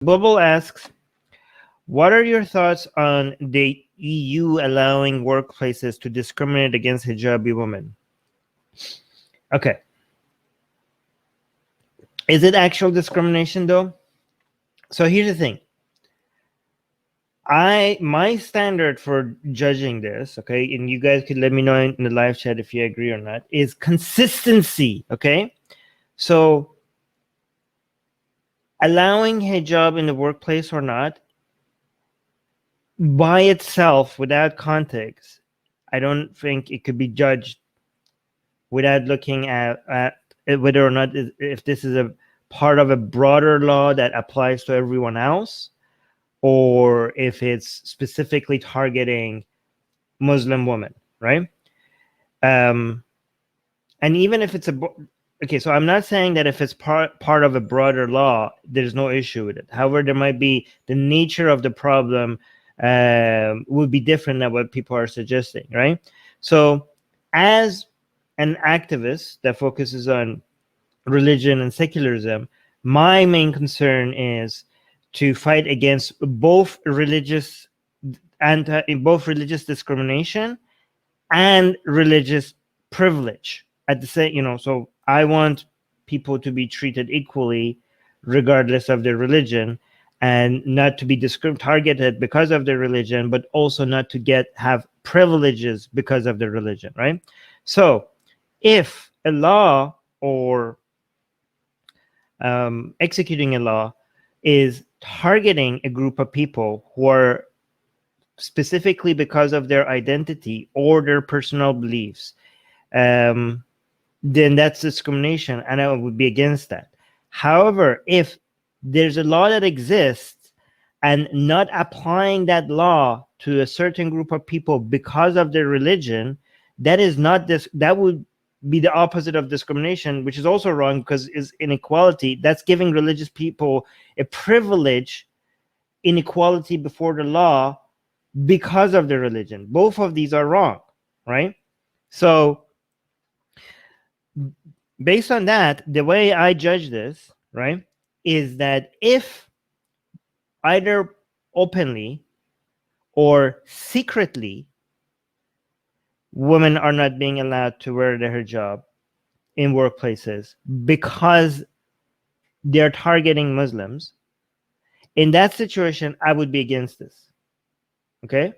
Bubble asks, what are your thoughts on the EU allowing workplaces to discriminate against Hijabi women? Okay. Is it actual discrimination though? So here's the thing. My standard for judging this, okay, and you guys could let me know in the live chat if you agree or not, is consistency, okay? So allowing hijab in the workplace or not, by itself, without context, I don't think it could be judged without looking at whether or not if this is a part of a broader law that applies to everyone else, or if it's specifically targeting Muslim women, right? And even if it's okay, so I'm not saying that if it's part of a broader law, there's no issue with it. However, there might be the nature of the problem would be different than what people are suggesting, right? So as an activist that focuses on religion and secularism, my main concern is to fight against both religious discrimination and religious privilege at the same, so I want people to be treated equally regardless of their religion, and not to be targeted because of their religion, but also not to have privileges because of their religion, right? So if a law or executing a law is targeting a group of people who are specifically because of their identity or their personal beliefs, then that's discrimination, and I would be against that. However, if there's a law that exists and not applying that law to a certain group of people because of their religion, that would be the opposite of discrimination, which is also wrong because it's inequality. That's giving religious people a privilege, inequality before the law because of their religion. Both of these are wrong, right? So based on that, the way I judge this, right, is that if either openly or secretly women are not being allowed to wear their hijab in workplaces because they're targeting Muslims, in that situation, I would be against this. Okay?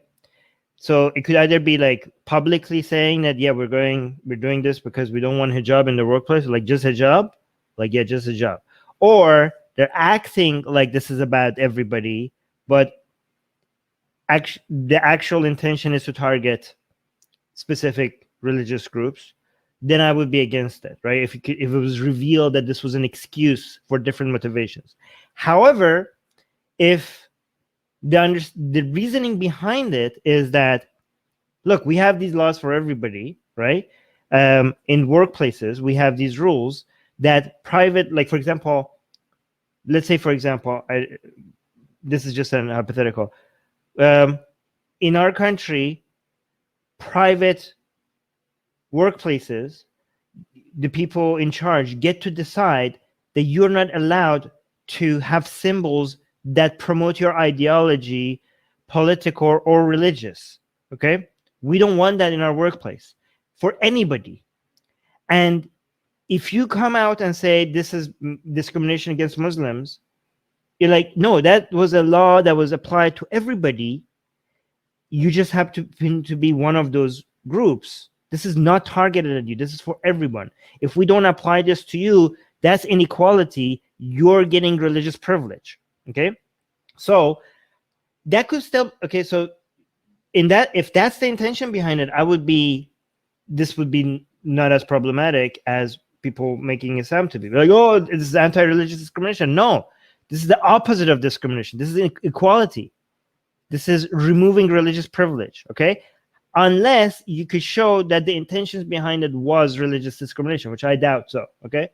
So it could either be like publicly saying that, yeah, we're doing this because we don't want hijab in the workplace, like just hijab, like, yeah, just hijab. Or they're acting like this is about everybody, but the actual intention is to target specific religious groups, then I would be against it, right? If it was revealed that this was an excuse for different motivations. However, if the reasoning behind it is that, look, we have these laws for everybody, right? In workplaces, we have these rules that private, like, for example, let's say, for example, this is just an hypothetical. In our country, private workplaces, the people in charge get to decide that you're not allowed to have symbols that promote your ideology, political or religious. Okay? We don't want that in our workplace for anybody. And if you come out and say this is discrimination against Muslims, you're like, no, that was a law that was applied to everybody. You just have to be one of those groups. This is not targeted at you. This is for everyone. If we don't apply this to you, that's inequality. You're getting religious privilege. Okay? So that could still, okay, so in that, if that's the intention behind it, this would be not as problematic as people making it sound to be. Like, oh, this is anti-religious discrimination. No, this is the opposite of discrimination. This is equality. This is removing religious privilege, okay? Unless you could show that the intentions behind it was religious discrimination, which I doubt so, okay?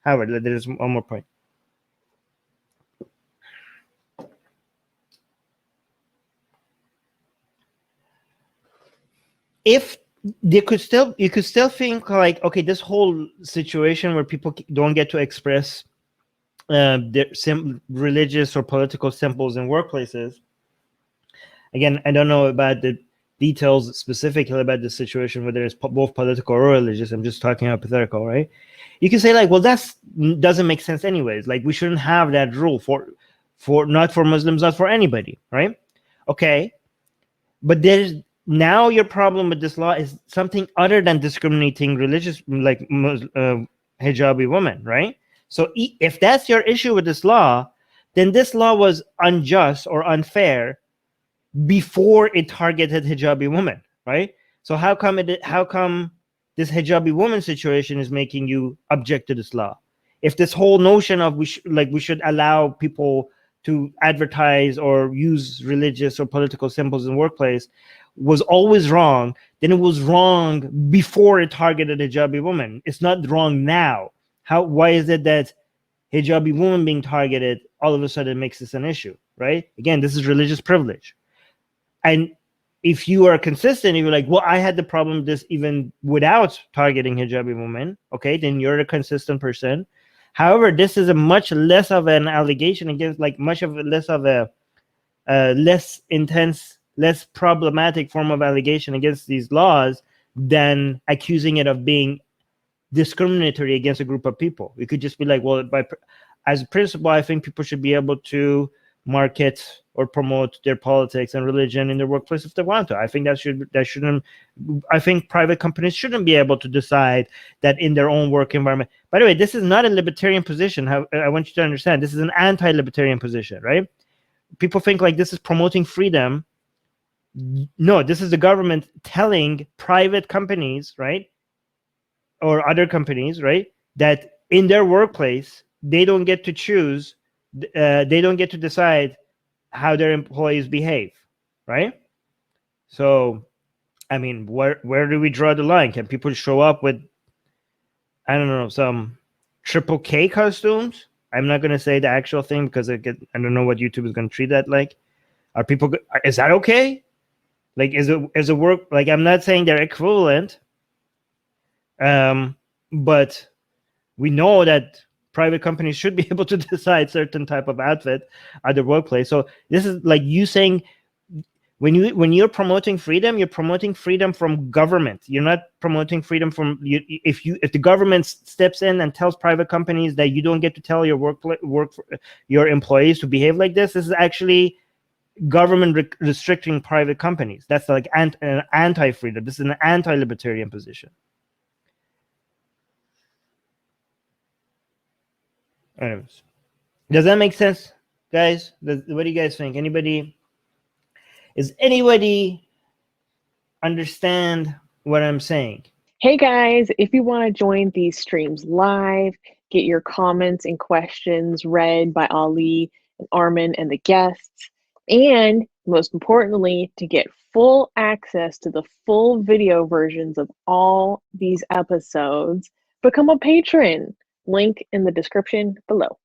However, there's one more point. If you could still think like, okay, this whole situation where people don't get to express religious or political symbols in workplaces. Again, I don't know about the details specifically about the situation, whether it's both political or religious. I'm just talking hypothetical, right? You can say like, well, that's doesn't make sense anyways. Like we shouldn't have that rule for not for Muslims, not for anybody, right? Okay, but there's now your problem with this law is something other than discriminating religious, like hijabi women, right? So if that's your issue with this law, then this law was unjust or unfair before it targeted hijabi women, right? So how come this hijabi woman situation is making you object to this law? If this whole notion of we should allow people to advertise or use religious or political symbols in the workplace was always wrong, then it was wrong before it targeted hijabi women. It's not wrong now. Why is it that hijabi women being targeted all of a sudden makes this an issue, right? Again, this is religious privilege. And if you are consistent, if you're like, well, I had the problem with this even without targeting hijabi women, okay, then you're a consistent person. However, this is a much less of an allegation against, like much of less of a less intense, less problematic form of allegation against these laws than accusing it of being discriminatory against a group of people. You could just be like, well, as a principle, I think people should be able to market or promote their politics and religion in their workplace if they want to. I think that shouldn't. I think private companies shouldn't be able to decide that in their own work environment. By the way, this is not a libertarian position. I want you to understand, this is an anti-libertarian position, right? People think like this is promoting freedom. No, this is the government telling private companies, right, or other companies, right, that in their workplace they don't get to choose. They don't get to decide how their employees behave, right? So, I mean, where do we draw the line? Can people show up with, I don't know, some triple K costumes? I'm not going to say the actual thing because I don't know what YouTube is going to treat that like. Is that okay? Like, is it work? Like, I'm not saying they're equivalent, but we know that private companies should be able to decide certain type of outfit at the workplace. So this is like you saying, when you're promoting freedom, you're promoting freedom from government. You're not promoting freedom from you. If the government steps in and tells private companies that you don't get to tell your your employees to behave like this is actually government restricting private companies. That's like an anti-freedom. This is an anti-libertarian position. Anyways, does that make sense, guys? What do you guys think? Is anybody understand what I'm saying? Hey guys, if you want to join these streams live, get your comments and questions read by Ali and Armin and the guests, and most importantly, to get full access to the full video versions of all these episodes, become a patron. Link in the description below.